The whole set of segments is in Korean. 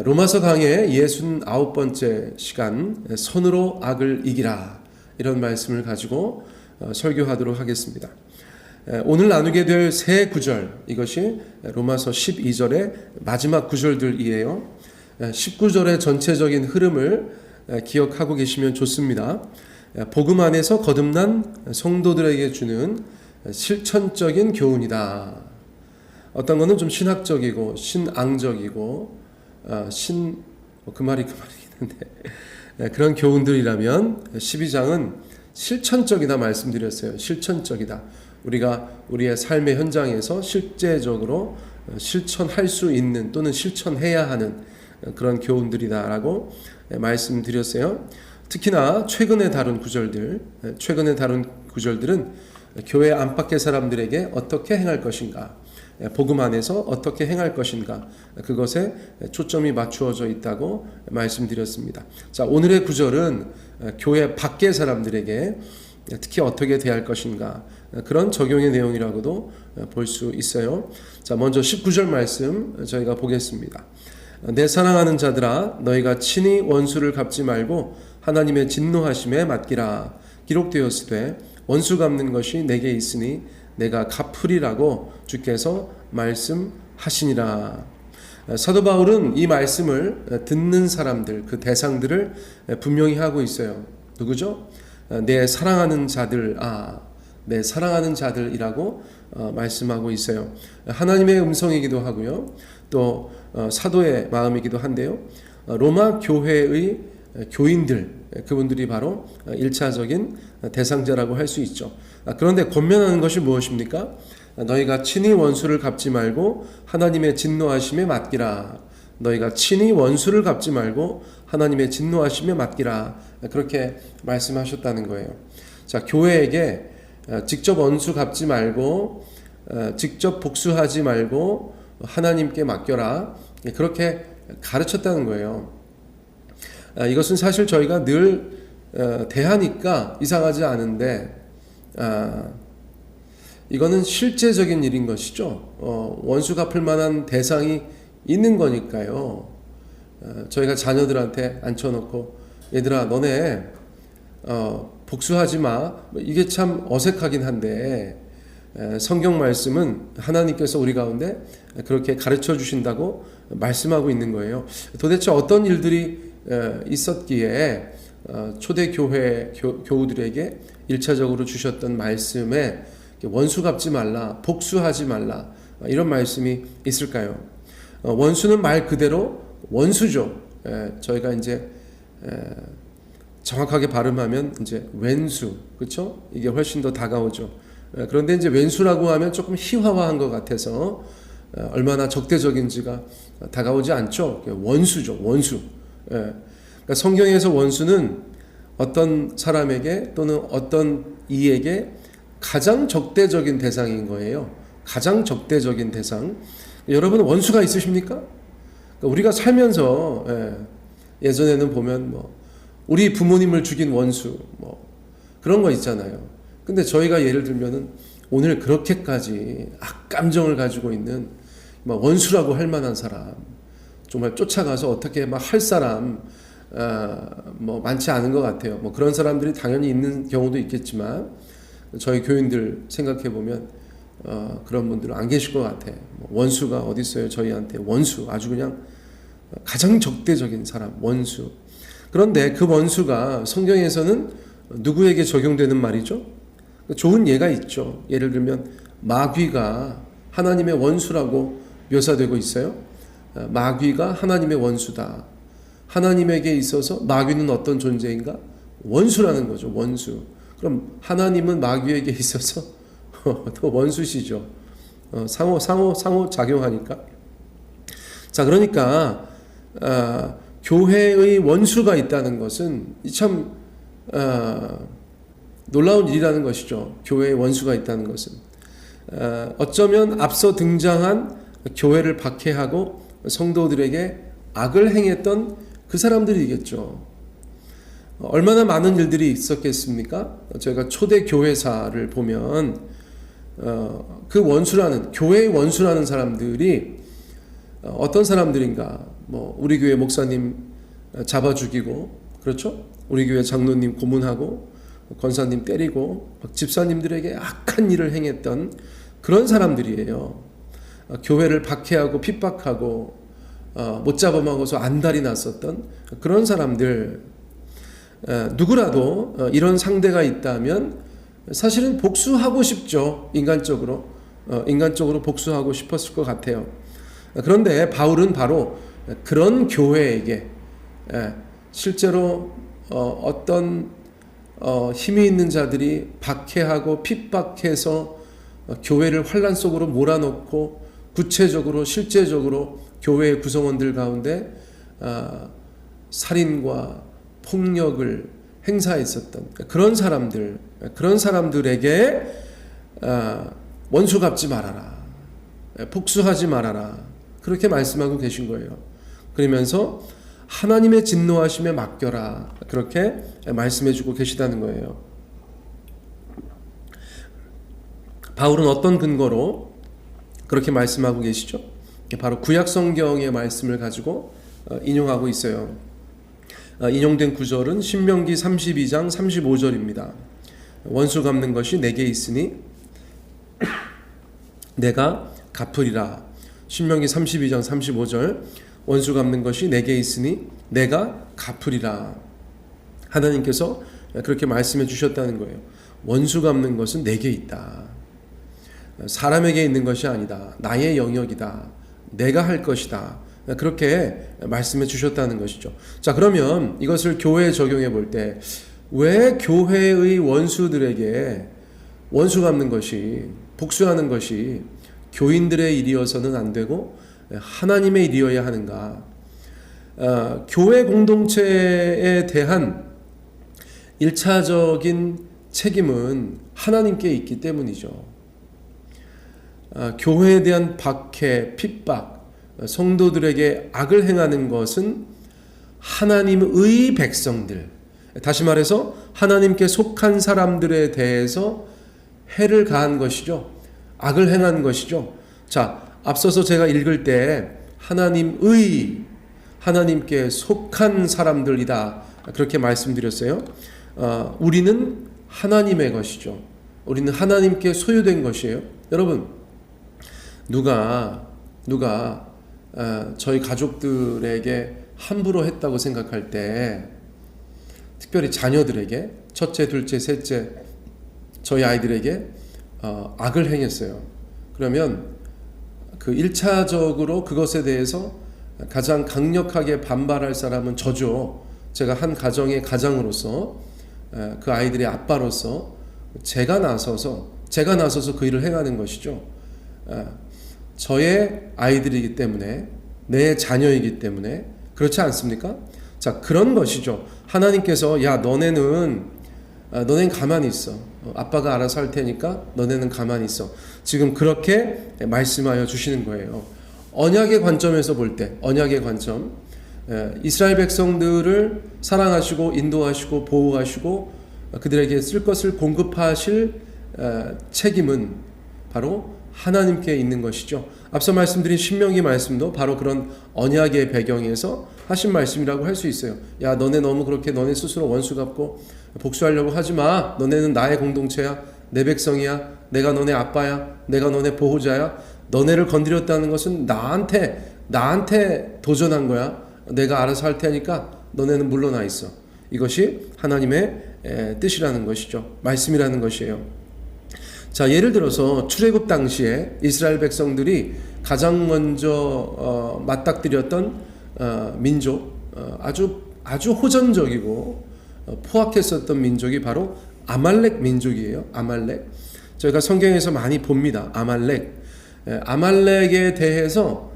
로마서 강의 69번째 시간, 선으로 악을 이기라, 이런 말씀을 가지고 설교하도록 하겠습니다. 오늘 나누게 될 세 구절, 이것이 로마서 12절의 마지막 구절들이에요. 19절의 전체적인 흐름을 기억하고 계시면 좋습니다. 복음 안에서 거듭난 성도들에게 주는 실천적인 교훈이다. 어떤 거는 좀 신학적이고 신앙적이고 그 말이긴 한데 그런 교훈들이라면 12장은 실천적이다 말씀드렸어요. 실천적이다. 우리가 우리의 삶의 현장에서 실제적으로 실천할 수 있는 또는 실천해야 하는 그런 교훈들이다라고 말씀드렸어요. 특히나 최근에 다룬 구절들은 교회 안팎의 사람들에게 어떻게 행할 것인가, 복음 안에서 어떻게 행할 것인가, 그것에 초점이 맞추어져 있다고 말씀드렸습니다. 자, 오늘의 구절은 교회 밖의 사람들에게 특히 어떻게 대할 것인가, 그런 적용의 내용이라고도 볼 수 있어요. 자, 먼저 19절 말씀 저희가 보겠습니다. 내 사랑하는 자들아, 너희가 친히 원수를 갚지 말고 하나님의 진노하심에 맡기라. 기록되었으되 원수 갚는 것이 내게 있으니 내가 갚으리라고 주께서 말씀하시니라. 사도 바울은 이 말씀을 듣는 사람들, 그 대상들을 분명히 하고 있어요. 누구죠? 내 사랑하는 자들, 내 사랑하는 자들이라고 말씀하고 있어요. 하나님의 음성이기도 하고요, 또 사도의 마음이기도 한데요, 로마 교회의 교인들, 그분들이 바로 1차적인 대상자라고 할 수 있죠. 그런데 권면하는 것이 무엇입니까? 너희가 친히 원수를 갚지 말고 하나님의 진노하심에 맡기라. 너희가 친히 원수를 갚지 말고 하나님의 진노하심에 맡기라. 그렇게 말씀하셨다는 거예요. 자, 교회에게 직접 원수 갚지 말고 직접 복수하지 말고 하나님께 맡겨라, 그렇게 가르쳤다는 거예요. 이것은 사실 저희가 늘 대하니까 이상하지 않은데, 이거는 실제적인 일인 것이죠. 원수 갚을 만한 대상이 있는 거니까요. 저희가 자녀들한테 앉혀놓고, 얘들아 너네 복수하지 마, 이게 참 어색하긴 한데 성경 말씀은 하나님께서 우리 가운데 그렇게 가르쳐 주신다고 말씀하고 있는 거예요. 도대체 어떤 일들이 있었기에 초대교회 교우들에게 1차적으로 주셨던 말씀에 원수 갚지 말라, 복수하지 말라, 이런 말씀이 있을까요? 원수는 말 그대로 원수죠. 저희가 이제 정확하게 발음하면 이제 왼수, 그렇죠? 이게 훨씬 더 다가오죠. 그런데 이제 왼수라고 하면 조금 희화화한 것 같아서 얼마나 적대적인지가 다가오지 않죠. 원수죠, 원수. 그러니까 성경에서 원수는 어떤 사람에게 또는 어떤 이에게 가장 적대적인 대상인 거예요. 가장 적대적인 대상. 여러분 원수가 있으십니까? 그러니까 우리가 살면서 예전에는 보면 우리 부모님을 죽인 원수 그런 거 있잖아요. 근데 저희가 예를 들면은 오늘 그렇게까지 악감정을 가지고 있는 원수라고 할 만한 사람, 정말 쫓아가서 어떻게 할 사람 많지 않은 것 같아요. 그런 사람들이 당연히 있는 경우도 있겠지만 저희 교인들 생각해 보면 그런 분들은 안 계실 것 같아. 원수가 어디 있어요? 저희한테 원수, 아주 그냥 가장 적대적인 사람, 원수. 그런데 그 원수가 성경에서는 누구에게 적용되는 말이죠? 좋은 예가 있죠. 예를 들면 마귀가 하나님의 원수라고 묘사되고 있어요. 마귀가 하나님의 원수다. 하나님에게 있어서 마귀는 어떤 존재인가? 원수라는 거죠. 원수. 그럼 하나님은 마귀에게 있어서 또 원수시죠. 상호 작용하니까. 자, 그러니까 교회의 원수가 있다는 것은 참 놀라운 일이라는 것이죠. 교회의 원수가 있다는 것은 어쩌면 앞서 등장한 교회를 박해하고 성도들에게 악을 행했던 그 사람들이겠죠. 얼마나 많은 일들이 있었겠습니까? 저희가 초대 교회사를 보면 그 원수라는, 교회의 원수라는 사람들이 어떤 사람들인가? 뭐 우리 교회 목사님 잡아 죽이고, 그렇죠? 우리 교회 장로님 고문하고, 권사님 때리고, 집사님들에게 악한 일을 행했던 그런 사람들이에요. 교회를 박해하고 핍박하고 못 잡아먹어서 안달이 났었던 그런 사람들. 누구라도 이런 상대가 있다면 사실은 복수하고 싶죠. 인간적으로 복수하고 싶었을 것 같아요. 그런데 바울은 바로 그런 교회에게 실제로 어떤 힘이 있는 자들이 박해하고 핍박해서 교회를 환란 속으로 몰아넣고 구체적으로 실제적으로 교회의 구성원들 가운데 살인과 폭력을 행사했었던 그런 사람들에게 원수 갚지 말아라, 복수하지 말아라, 그렇게 말씀하고 계신 거예요. 그러면서 하나님의 진노하심에 맡겨라, 그렇게 말씀해주고 계시다는 거예요. 바울은 어떤 근거로 그렇게 말씀하고 계시죠? 바로 구약 성경의 말씀을 가지고 인용하고 있어요. 인용된 구절은 신명기 32장 35절입니다. 원수 갚는 것이 내게 있으니 내가 갚으리라. 신명기 32장 35절, 원수 갚는 것이 내게 있으니 내가 갚으리라. 하나님께서 그렇게 말씀해 주셨다는 거예요. 원수 갚는 것은 내게 있다. 사람에게 있는 것이 아니다. 나의 영역이다. 내가 할 것이다. 그렇게 말씀해 주셨다는 것이죠. 자, 그러면 이것을 교회에 적용해 볼 때 왜 교회의 원수들에게 원수 갚는 것이, 복수하는 것이 교인들의 일이어서는 안 되고 하나님의 일이어야 하는가? 교회 공동체에 대한 1차적인 책임은 하나님께 있기 때문이죠. 교회에 대한 박해, 핍박, 성도들에게 악을 행하는 것은 하나님의 백성들, 다시 말해서 하나님께 속한 사람들에 대해서 해를 가한 것이죠. 악을 행한 것이죠. 자, 앞서서 제가 읽을 때 하나님께 속한 사람들이다, 그렇게 말씀드렸어요. 우리는 하나님의 것이죠. 우리는 하나님께 소유된 것이에요. 여러분, 누가 저희 가족들에게 함부로 했다고 생각할 때, 특별히 자녀들에게, 첫째, 둘째, 셋째, 저희 아이들에게 악을 행했어요. 그러면 그 1차적으로 그것에 대해서 가장 강력하게 반발할 사람은 저죠. 제가 한 가정의 가장으로서, 그 아이들의 아빠로서 제가 나서서 그 일을 행하는 것이죠. 저의 아이들이기 때문에, 내 자녀이기 때문에. 그렇지 않습니까? 자, 그런 것이죠. 하나님께서 야, 너네는 가만히 있어. 아빠가 알아서 할 테니까 너네는 가만히 있어. 지금 그렇게 말씀하여 주시는 거예요. 언약의 관점에서 볼 때, 언약의 관점, 이스라엘 백성들을 사랑하시고 인도하시고 보호하시고 그들에게 쓸 것을 공급하실 책임은 바로 하나님께 있는 것이죠. 앞서 말씀드린 신명기 말씀도 바로 그런 언약의 배경에서 하신 말씀이라고 할 수 있어요. 야, 너네 너무 그렇게 너네 스스로 원수 갚고 복수하려고 하지 마. 너네는 나의 공동체야. 내 백성이야. 내가 너네 아빠야. 내가 너네 보호자야. 너네를 건드렸다는 것은 나한테 도전한 거야. 내가 알아서 할 테니까 너네는 물러나 있어. 이것이 하나님의 뜻이라는 것이죠. 말씀이라는 것이에요. 자, 예를 들어서 출애굽 당시에 이스라엘 백성들이 가장 먼저 맞닥뜨렸던 민족, 아주 호전적이고 포악했었던 민족이 바로 아말렉 민족이에요. 아말렉. 저희가 성경에서 많이 봅니다. 아말렉에 대해서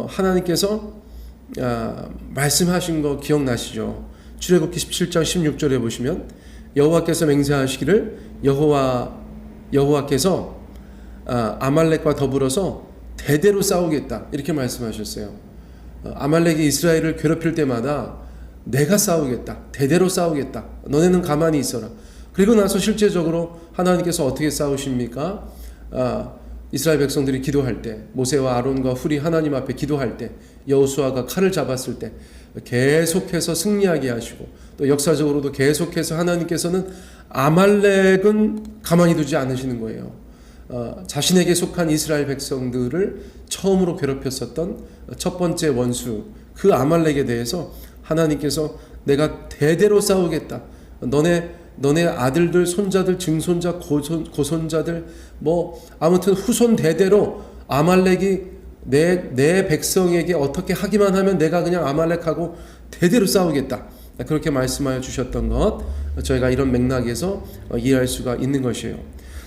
하나님께서 말씀하신 거 기억나시죠? 출애굽기 17장 16절에 보시면 여호와께서 맹세하시기를 여호와께서 아말렉과 더불어서 대대로 싸우겠다, 이렇게 말씀하셨어요. 아말렉이 이스라엘을 괴롭힐 때마다 내가 싸우겠다, 대대로 싸우겠다, 너네는 가만히 있어라. 그리고 나서 실제적으로 하나님께서 어떻게 싸우십니까? 이스라엘 백성들이 기도할 때, 모세와 아론과 훌이 하나님 앞에 기도할 때, 여호수아가 칼을 잡았을 때 계속해서 승리하게 하시고, 또 역사적으로도 계속해서 하나님께서는 아말렉은 가만히 두지 않으시는 거예요. 자신에게 속한 이스라엘 백성들을 처음으로 괴롭혔었던 첫 번째 원수 그 아말렉에 대해서 하나님께서 내가 대대로 싸우겠다. 너네 아들들, 손자들, 증손자, 고손자들 뭐 아무튼 후손 대대로 아말렉이 내 백성에게 어떻게 하기만 하면 내가 그냥 아말렉하고 대대로 싸우겠다. 그렇게 말씀하여 주셨던 것, 저희가 이런 맥락에서 이해할 수가 있는 것이에요.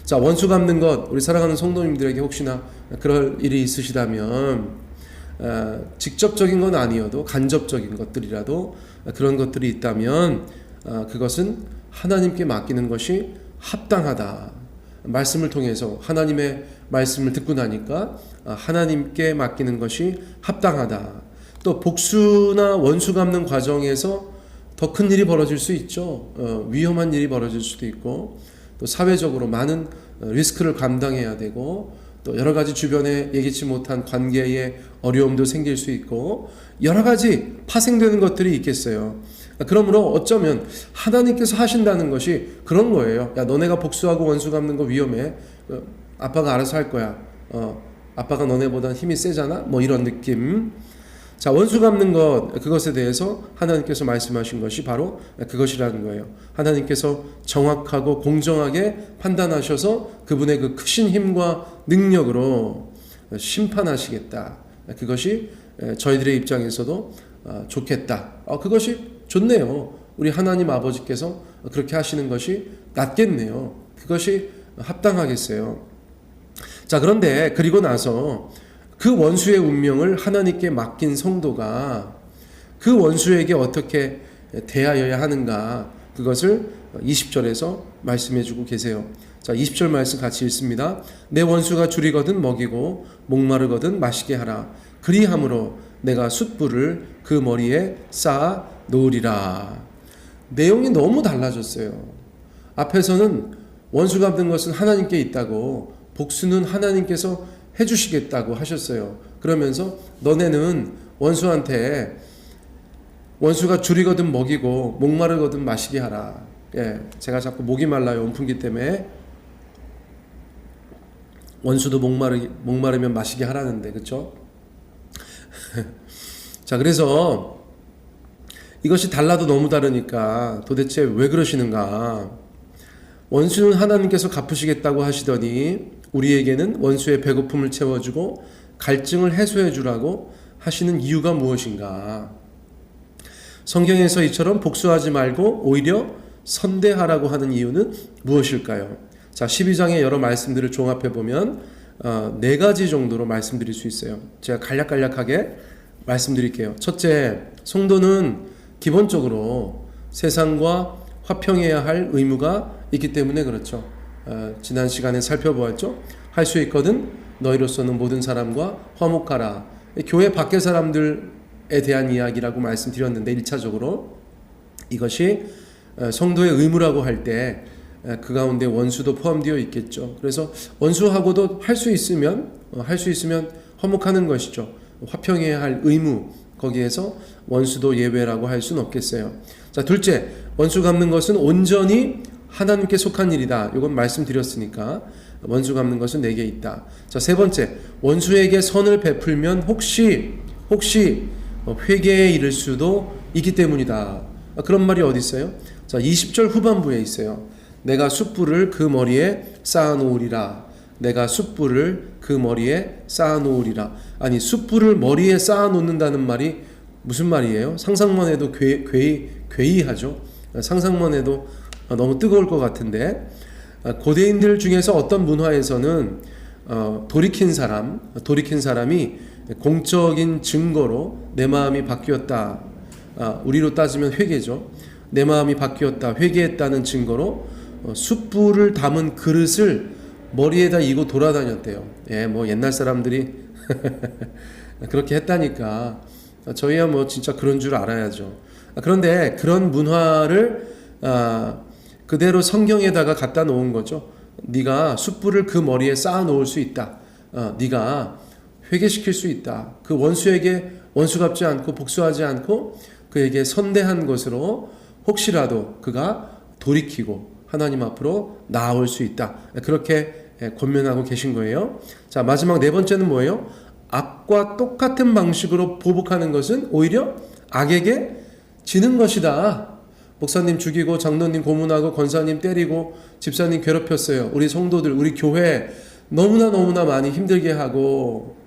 자, 원수 갚는 것, 우리 사랑하는 성도님들에게 혹시나 그럴 일이 있으시다면 직접적인 건 아니어도 간접적인 것들이라도 그런 것들이 있다면 그것은 하나님께 맡기는 것이 합당하다. 말씀을 통해서 하나님의 말씀을 듣고 나니까 하나님께 맡기는 것이 합당하다. 또 복수나 원수 갚는 과정에서 더 큰 일이 벌어질 수 있죠. 위험한 일이 벌어질 수도 있고, 또 사회적으로 많은 리스크를 감당해야 되고, 또 여러 가지 주변에 예기치 못한 관계에 어려움도 생길 수 있고, 여러 가지 파생되는 것들이 있겠어요. 그러므로 어쩌면 하나님께서 하신다는 것이 그런 거예요. 야, 너네가 복수하고 원수 갚는 거 위험해. 아빠가 알아서 할 거야. 아빠가 너네보다 힘이 세잖아. 뭐 이런 느낌. 자, 원수 갚는 것, 그것에 대해서 하나님께서 말씀하신 것이 바로 그것이라는 거예요. 하나님께서 정확하고 공정하게 판단하셔서 그분의 그 크신 힘과 능력으로 심판하시겠다. 그것이 저희들의 입장에서도 좋겠다. 그것이 좋네요. 우리 하나님 아버지께서 그렇게 하시는 것이 낫겠네요. 그것이 합당하겠어요. 자, 그런데 그리고 나서 그 원수의 운명을 하나님께 맡긴 성도가 그 원수에게 어떻게 대하여야 하는가, 그것을 20절에서 말씀해 주고 계세요. 자, 20절 말씀 같이 읽습니다. 내 원수가 줄이거든 먹이고 목마르거든 마시게 하라. 그리함으로 내가 숯불을 그 머리에 쌓아 놓으리라. 내용이 너무 달라졌어요. 앞에서는 원수 갚는 것은 하나님께 있다고, 복수는 하나님께서 해주시겠다고 하셨어요. 그러면서 너네는 원수한테 원수가 줄이거든 먹이고 목마르거든 마시게 하라. 제가 자꾸 목이 말라요. 온풍기 때문에. 원수도 목마르면 마시게 하라는데, 그렇죠? 자, 그래서 이것이 달라도 너무 다르니까 도대체 왜 그러시는가? 원수는 하나님께서 갚으시겠다고 하시더니 우리에게는 원수의 배고픔을 채워주고 갈증을 해소해 주라고 하시는 이유가 무엇인가? 성경에서 이처럼 복수하지 말고 오히려 선대하라고 하는 이유는 무엇일까요? 자, 12장의 여러 말씀들을 종합해 보면 4가지 정도로 말씀드릴 수 있어요. 제가 간략간략하게 말씀드릴게요. 첫째, 성도는 기본적으로 세상과 화평해야 할 의무가 있기 때문에 그렇죠. 지난 시간에 살펴보았죠. 할 수 있거든 너희로서는 모든 사람과 화목하라. 교회 밖의 사람들에 대한 이야기라고 말씀드렸는데 1차적으로 이것이 성도의 의무라고 할 때 그 가운데 원수도 포함되어 있겠죠. 그래서 원수하고도 할 수 있으면 화목하는 것이죠. 화평해야 할 의무, 거기에서 원수도 예외라고 할 수는 없겠어요. 자, 둘째, 원수 갚는 것은 온전히 하나님께 속한 일이다. 이건 말씀드렸으니까 원수 갚는 것은 내게 있다. 자, 세 번째, 원수에게 선을 베풀면 혹시 회개에 이를 수도 있기 때문이다. 그런 말이 어디 있어요? 자, 20절 후반부에 있어요. 내가 숯불을 그 머리에 쌓아놓으리라. 내가 숯불을 그 머리에 쌓아놓으리라. 아니, 숯불을 머리에 쌓아놓는다는 말이 무슨 말이에요? 상상만 해도 괴이하죠. 상상만 해도 너무 뜨거울 것 같은데, 고대인들 중에서 어떤 문화에서는 돌이킨 사람이 공적인 증거로 내 마음이 바뀌었다. 우리로 따지면 회개죠. 내 마음이 바뀌었다, 회개했다는 증거로 숯불을 담은 그릇을 머리에다 이고 돌아다녔대요. 뭐 옛날 사람들이 그렇게 했다니까 저희야 뭐 진짜 그런 줄 알아야죠. 그런데 그런 문화를 그대로 성경에다가 갖다 놓은 거죠. 네가 숯불을 그 머리에 쌓아 놓을 수 있다. 네가 회개시킬 수 있다. 그 원수에게 원수 갚지 않고 복수하지 않고 그에게 선대한 것으로 혹시라도 그가 돌이키고 하나님 앞으로 나아올 수 있다. 그렇게 권면하고 계신 거예요. 자, 마지막 네 번째는 뭐예요? 악과 똑같은 방식으로 보복하는 것은 오히려 악에게 지는 것이다. 목사님 죽이고 장로님 고문하고 권사님 때리고 집사님 괴롭혔어요. 우리 성도들, 우리 교회 너무나 많이 힘들게 하고,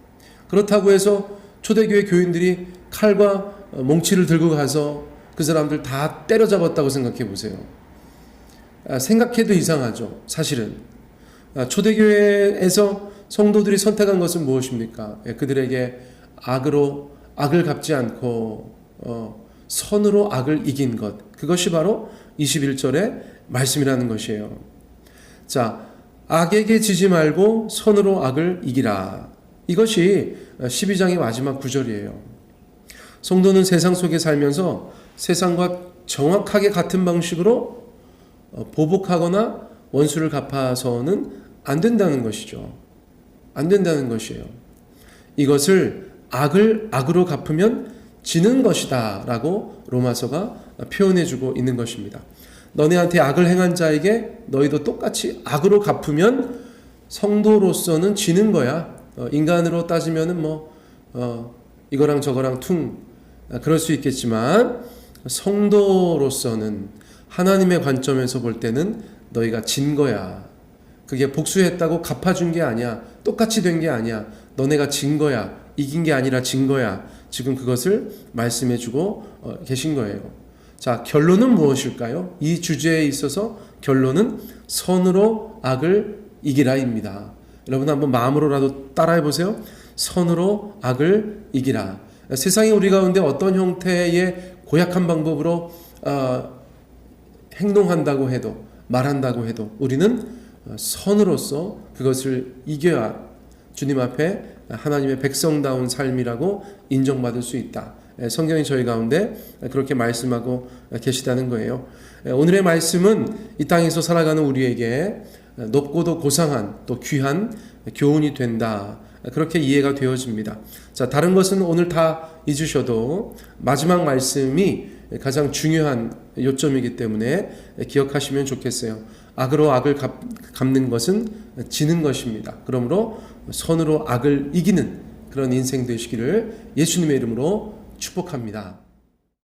그렇다고 해서 초대교회 교인들이 칼과 몽치를 들고 가서 그 사람들 다 때려잡았다고 생각해 보세요. 생각해도 이상하죠. 사실은 초대교회에서 성도들이 선택한 것은 무엇입니까? 그들에게 악을 갚지 않고 선으로 악을 이긴 것, 그것이 바로 21절의 말씀이라는 것이에요. 자, 악에게 지지 말고 선으로 악을 이기라. 이것이 12장의 마지막 구절이에요. 성도는 세상 속에 살면서 세상과 정확하게 같은 방식으로 보복하거나 원수를 갚아서는 안 된다는 것이죠. 안 된다는 것이에요. 이것을 악을 악으로 갚으면 지는 것이다 라고 로마서가 표현해주고 있는 것입니다. 너네한테 악을 행한 자에게 너희도 똑같이 악으로 갚으면 성도로서는 지는 거야. 인간으로 따지면은 이거랑 저거랑 그럴 수 있겠지만 성도로서는 하나님의 관점에서 볼 때는 너희가 진 거야. 그게 복수했다고 갚아준 게 아니야. 똑같이 된 게 아니야. 너네가 진 거야. 이긴 게 아니라 진 거야. 지금 그것을 말씀해주고 계신 거예요. 자, 결론은 무엇일까요? 이 주제에 있어서 결론은 선으로 악을 이기라입니다. 여러분 한번 마음으로라도 따라해 보세요. 선으로 악을 이기라. 세상이 우리 가운데 어떤 형태의 고약한 방법으로 행동한다고 해도, 말한다고 해도 우리는 선으로서 그것을 이겨야 주님 앞에 하나님의 백성다운 삶이라고 인정받을 수 있다. 성경이 저희 가운데 그렇게 말씀하고 계시다는 거예요. 오늘의 말씀은 이 땅에서 살아가는 우리에게 높고도 고상한 또 귀한 교훈이 된다. 그렇게 이해가 되어집니다. 자, 다른 것은 오늘 다 잊으셔도 마지막 말씀이 가장 중요한 요점이기 때문에 기억하시면 좋겠어요. 악으로 악을 갚는 것은 지는 것입니다. 그러므로 선으로 악을 이기는 그런 인생 되시기를 예수님의 이름으로 축복합니다.